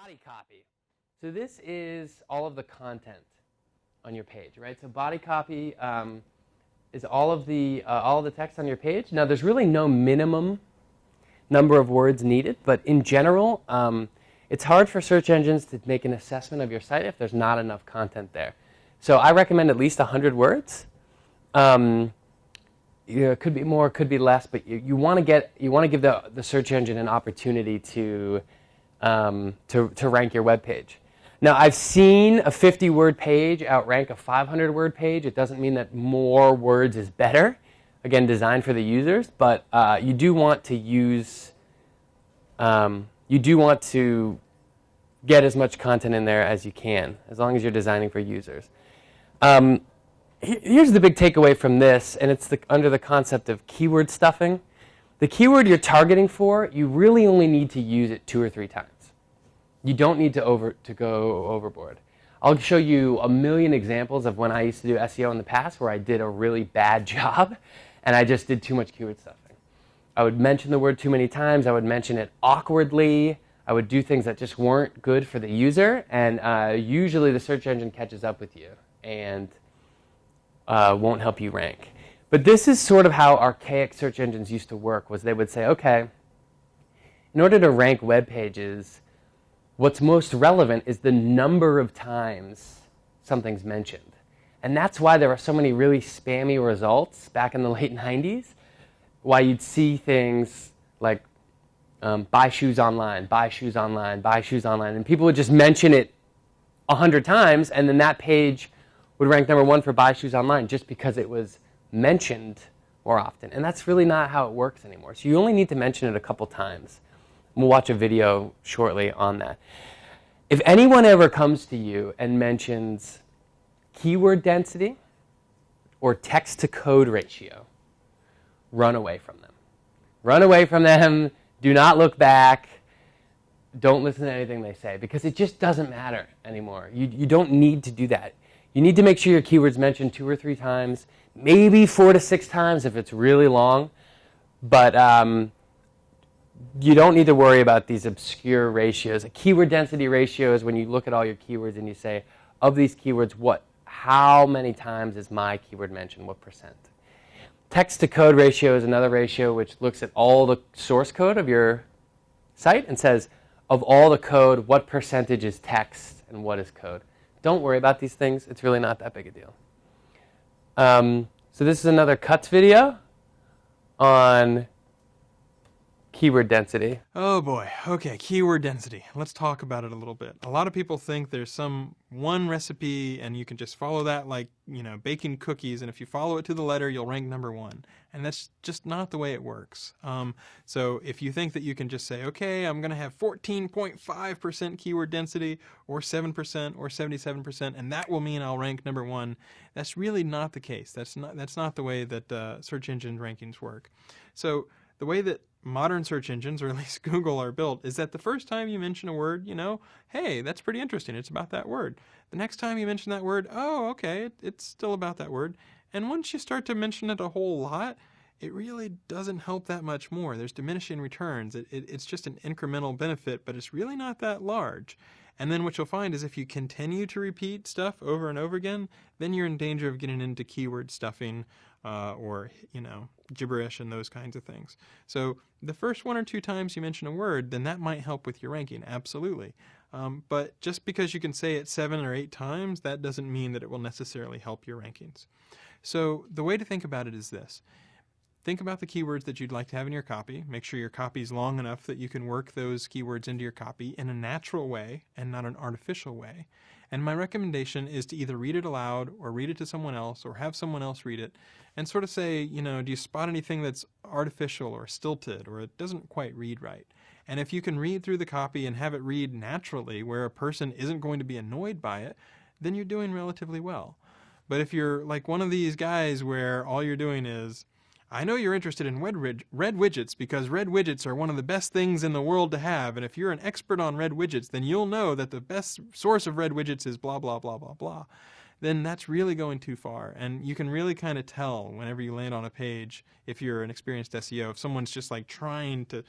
body copy. So this is all of the content on your page, right? So body copy is all of the text on your page. Now, there's really no minimum number of words needed, but in general, it's hard for search engines to make an assessment of your site if there's not enough content there. So I recommend at least 100 words. It could be more, could be less, but you want to give the search engine an opportunity to rank your web page. Now, I've seen a 50-word page outrank a 500-word page. It doesn't mean that more words is better. Again, designed for the users, but you do want to get as much content in there as you can, as long as you're designing for users. Here's the big takeaway from this, and it's under the concept of keyword stuffing. The keyword you're targeting for, you really only need to use it 2 or 3 times. You don't need to go overboard. I'll show you a million examples of when I used to do SEO in the past where I did a really bad job and I just did too much keyword stuffing. I would mention the word too many times. I would mention it awkwardly. I would do things that just weren't good for the user, and usually the search engine catches up with you and won't help you rank. But this is sort of how archaic search engines used to work, was they would say, okay, in order to rank web pages, what's most relevant is the number of times something's mentioned. And that's why there were so many really spammy results back in the late 90s, why you'd see things like buy shoes online, buy shoes online, buy shoes online, and people would just mention it 100 times, and then that page would rank number 1 for buy shoes online just because it was mentioned more often. And that's really not how it works anymore. So you only need to mention it a couple times. We'll watch a video shortly on that. If anyone ever comes to you and mentions keyword density or text-to-code ratio, run away from them. Run away from them. Do not look back. Don't listen to anything they say, because it just doesn't matter anymore. You don't need to do that. You need to make sure your keyword's mentioned 2 or 3 times, maybe 4 to 6 times if it's really long, but you don't need to worry about these obscure ratios. A keyword density ratio is when you look at all your keywords and you say, of these keywords, how many times is my keyword mentioned, what percent? Text-to-code ratio is another ratio which looks at all the source code of your site and says, of all the code, what percentage is text and what is code? Don't worry about these things. It's really not that big a deal. So this is another cuts video on keyword density. Oh boy. Okay, keyword density. Let's talk about it a little bit. A lot of people think there's some one recipe and you can just follow that like, baking cookies, and if you follow it to the letter, you'll rank number 1. And that's just not the way it works. So if you think that you can just say, okay, I'm going to have 14.5% keyword density or 7% or 77%, and that will mean I'll rank number 1, that's really not the case. That's not the way that search engine rankings work. So the way that modern search engines, or at least Google, are built is that the first time you mention a word, hey, that's pretty interesting. It's about that word. The next time you mention that word, oh, okay, it's still about that word. And once you start to mention it a whole lot, it really doesn't help that much more. There's diminishing returns. It's just an incremental benefit, but it's really not that large. And then what you'll find is if you continue to repeat stuff over and over again, then you're in danger of getting into keyword stuffing or gibberish and those kinds of things. So the first 1 or 2 times you mention a word, then that might help with your ranking, absolutely. But just because you can say it 7 or 8 times, that doesn't mean that it will necessarily help your rankings. So the way to think about it is this. Think about the keywords that you'd like to have in your copy. Make sure your copy is long enough that you can work those keywords into your copy in a natural way and not an artificial way. And my recommendation is to either read it aloud or read it to someone else or have someone else read it and sort of say, do you spot anything that's artificial or stilted or it doesn't quite read right? And if you can read through the copy and have it read naturally where a person isn't going to be annoyed by it, then you're doing relatively well. But if you're like one of these guys where all you're doing is, I know you're interested in red widgets because red widgets are one of the best things in the world to have, and if you're an expert on red widgets, then you'll know that the best source of red widgets is blah, blah, blah, blah, blah. Then that's really going too far, and you can really kind of tell whenever you land on a page, if you're an experienced SEO, if someone's just like trying to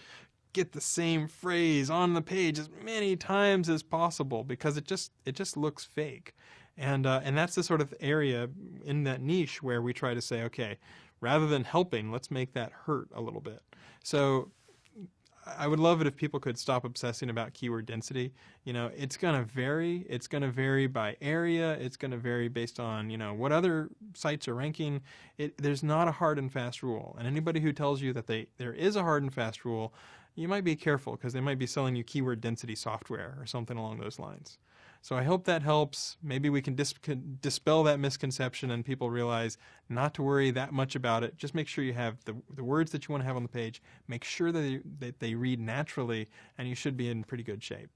get the same phrase on the page as many times as possible because it just looks fake. And that's the sort of area in that niche where we try to say, okay, rather than helping, let's make that hurt a little bit. So I would love it if people could stop obsessing about keyword density. It's going to vary. It's going to vary by area. It's going to vary based on, what other sites are ranking. There's not a hard and fast rule. And anybody who tells you that there is a hard and fast rule, you might be careful because they might be selling you keyword density software or something along those lines. So I hope that helps. Maybe we can dispel that misconception and people realize not to worry that much about it. Just make sure you have the words that you want to have on the page. Make sure that they read naturally, and you should be in pretty good shape.